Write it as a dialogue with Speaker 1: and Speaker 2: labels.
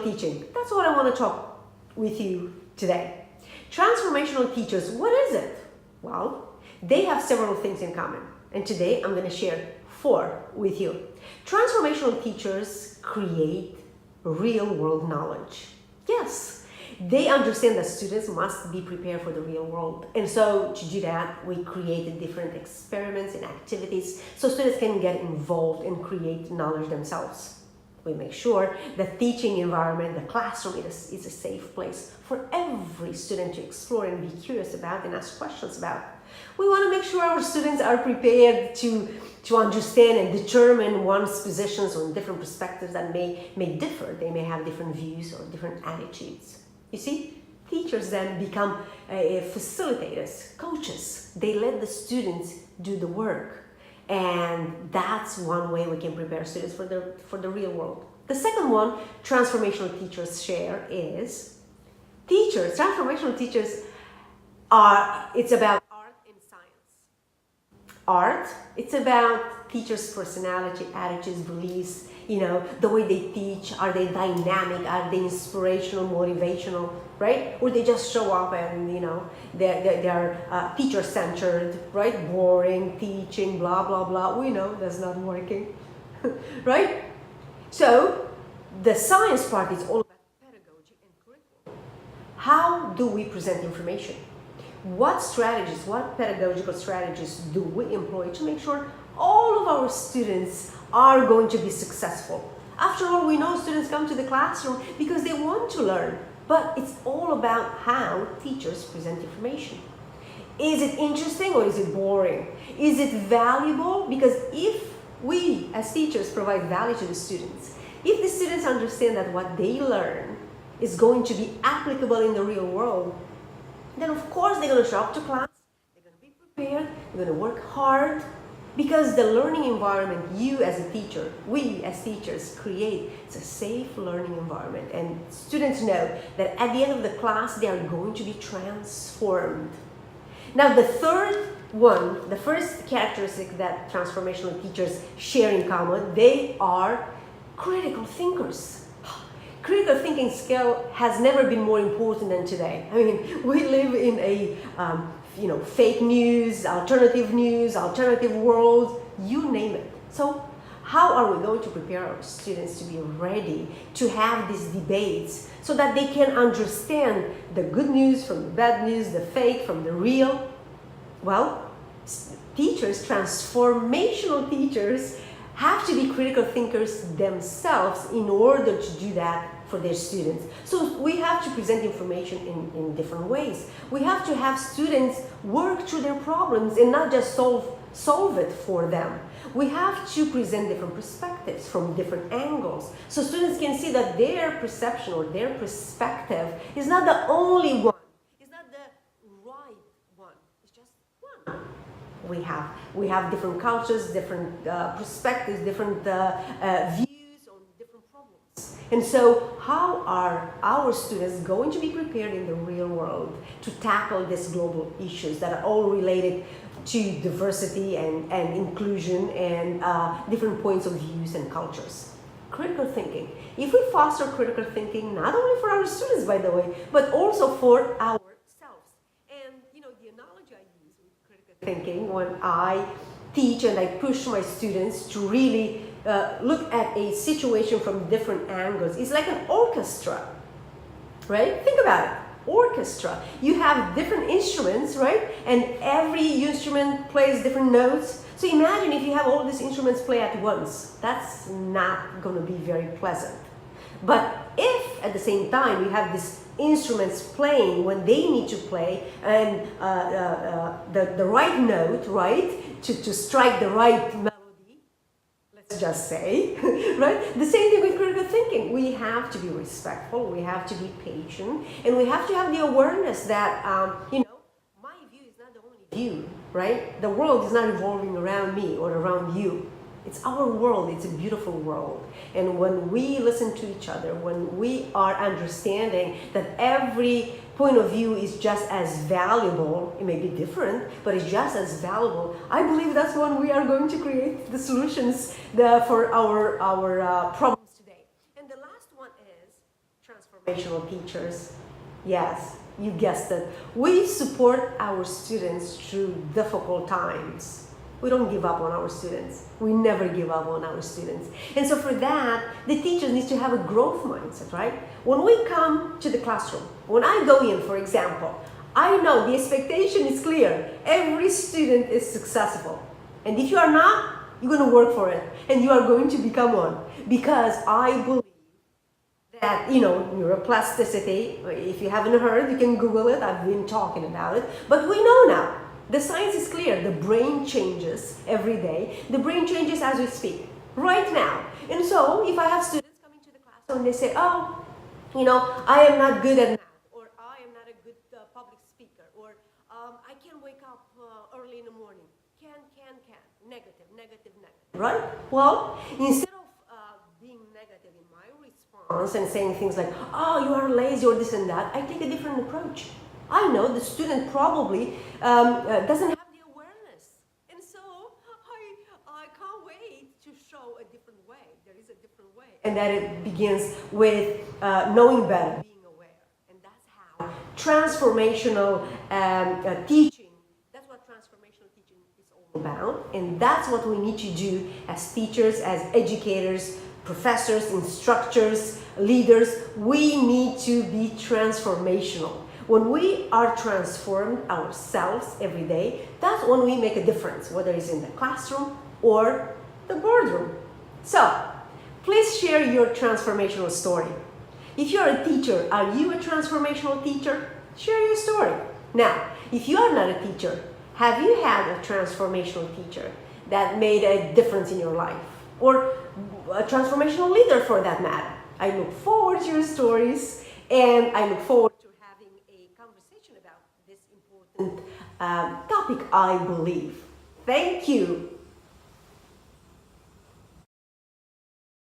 Speaker 1: teaching. That's what I want to talk with you today. Transformational teachers, what is it? Well, they have several things in common. And today I'm going to share 4 with you. Transformational teachers create real world knowledge. Yes, they understand that students must be prepared for the real world. And so to do that, we created different experiments and activities so students can get involved and create knowledge themselves. We make sure the teaching environment, the classroom is a safe place for every student to explore and be curious about and ask questions about. We want to make sure our students are prepared to understand and determine one's positions on different perspectives that may differ. They may have different views or different attitudes. You see, teachers then become facilitators, coaches. They let the students do the work. And that's one way we can prepare students for the real world. The second one, transformational teachers share is transformational teachers it's about art and science. Art, it's about teachers' personality, attitudes, beliefs, the way they teach. Are they dynamic? Are they inspirational, motivational, right? Or they just show up and, they're teacher-centered, right? Boring, teaching, blah, blah, blah. We know that's not working, right? So the science part is all about pedagogy and curriculum. How do we present information? What strategies, what pedagogical strategies do we employ to make sure all of our students are going to be successful? After all, we know students come to the classroom because they want to learn, but it's all about how teachers present information. Is it interesting or is it boring? Is it valuable? Because if we as teachers provide value to the students, if the students understand that what they learn is going to be applicable in the real world, then of course they're going to show up to class, they're going to be prepared, they're going to work hard, because the learning environment you as a teacher, we as teachers create, it's a safe learning environment. And students know that at the end of the class, they are going to be transformed. Now the third one, the first characteristic that transformational teachers share in common, they are critical thinkers. Critical thinking skill has never been more important than today. I mean, we live in a fake news, alternative world, you name it. So how are we going to prepare our students to be ready to have these debates so that they can understand the good news from the bad news, the fake from the real? Well, teachers, transformational teachers, have to be critical thinkers themselves in order to do that for their students. So we have to present information in different ways. We have to have students work through their problems and not just solve it for them. We have to present different perspectives from different angles so students can see that their perception or their perspective is not the only one. It's not the right one. It's just one. We have different cultures, different perspectives, different views on different problems. And so how are our students going to be prepared in the real world to tackle these global issues that are all related to diversity and inclusion and different points of views and cultures? Critical thinking. If we foster critical thinking, not only for our students, by the way, but also for ourselves. And the analogy I use with critical thinking when I teach and I push my students to really look at a situation from different angles. It's like an orchestra, right? Think about it. Orchestra. You have different instruments, right? And every instrument plays different notes. So imagine if you have all these instruments play at once. That's not going to be very pleasant. But if at the same time you have these instruments playing when they need to play and the right note, right, to strike the right melody, let's just say, right? The same thing with critical thinking. We have to be respectful, we have to be patient, and we have to have the awareness that, my view is not the only view, right? The world is not revolving around me or around you. It's our world. It's a beautiful world. And when we listen to each other, when we are understanding that every point of view is just as valuable, it may be different, but it's just as valuable, I believe that's when we are going to create the solutions for our problems today. And the last one is Transformational teachers. Yes, you guessed it. We support our students through difficult times. We don't give up on our students. We never give up on our students. And so for that, the teachers need to have a growth mindset, right? When we come to the classroom, when I go in, for example, I know the expectation is clear. Every student is successful. And if you are not, you're going to work for it. And you are going to become one. Because I believe that, neuroplasticity, if you haven't heard, you can Google it. I've been talking about it. But we know now. The science is clear. The brain changes every day. The brain changes as we speak, right now. And so if I have students coming to the classroom and they say, oh, I am not good at math, or I am not a good public speaker, or I can't wake up early in the morning. Can. Negative, negative, negative. Right? Well, instead of being negative in my response and saying things like, oh, you are lazy or this and that, I take a different approach. I know the student probably doesn't have the awareness. And so I can't wait to show a different way. There is a different way. And that it begins with knowing better, being aware. And that's how transformational teaching, that's what transformational teaching is all about. And that's what we need to do as teachers, as educators, professors, instructors, leaders. We need to be transformational. When we are transformed ourselves every day, that's when we make a difference, whether it's in the classroom or the boardroom. So, please share your transformational story. If you're a teacher, are you a transformational teacher? Share your story. Now, if you are not a teacher, have you had a transformational teacher that made a difference in your life? Or a transformational leader for that matter? I look forward to your stories, and I look forward to having a conversation about this important topic, I believe. Thank you.